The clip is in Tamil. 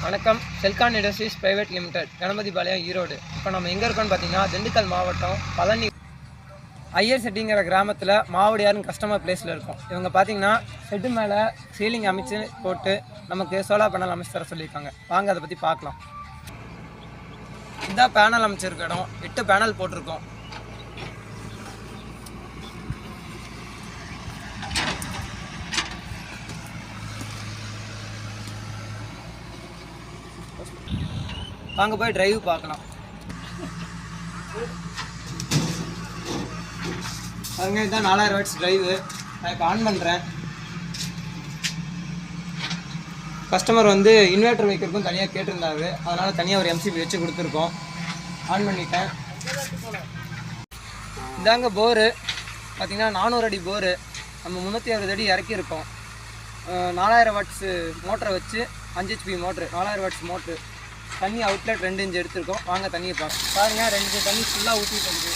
வணக்கம். Selcon industries private limited, Ganapathy Palayam, Erode. இப்போ நம்ம எங்கே இருக்கோம்னு பார்த்தீங்கன்னா, திண்டுக்கல் மாவட்டம் பழனி ஐயர் செட்டிங்கிற கிராமத்தில் மாவடியாருன்னு கஸ்டமர் பிளேஸில் இருக்கும். இவங்க பார்த்தீங்கன்னா செட்டு மேலே சீலிங் அமைச்சு போட்டு நமக்கு சோலார் பேனல் அமைச்சு தர சொல்லியிருக்காங்க. வாங்க அதை பற்றி பார்க்கலாம். இதான் பேனல் அமைச்சிருக்க இடம். 8 பேனல் போட்டிருக்கோம். வாங்க போய் டிரைவ் பார்க்கலாம். அதுங்க இதுதான் 4000 வாட்ஸ் டிரைவு. நான் இப்போ ஆன் பண்ணுறேன். கஸ்டமர் வந்து இன்வெர்டர் வைக்கிறதுக்கும் தனியாக கேட்டிருந்தாரு, அதனால் தனியாக ஒரு எம்சிபி வச்சு கொடுத்துருக்கோம். ஆன் பண்ணிட்டேன். இதாங்க போரு. பார்த்திங்கன்னா 400 அடி போரு. நம்ம 360 அடி இறக்கியிருக்கோம். 4000 வாட்ஸு மோட்டரை வச்சு 5 HP மோட்ரு, 4000 வாட்ஸ் மோட்ரு. தண்ணி அவுட்லெட் 2 இன்ச் எடுத்துருக்கோம். வாங்க தண்ணியை பாருங்கள். 2 தண்ணி ஃபுல்லாக ஊற்றிட்டு இருக்குது.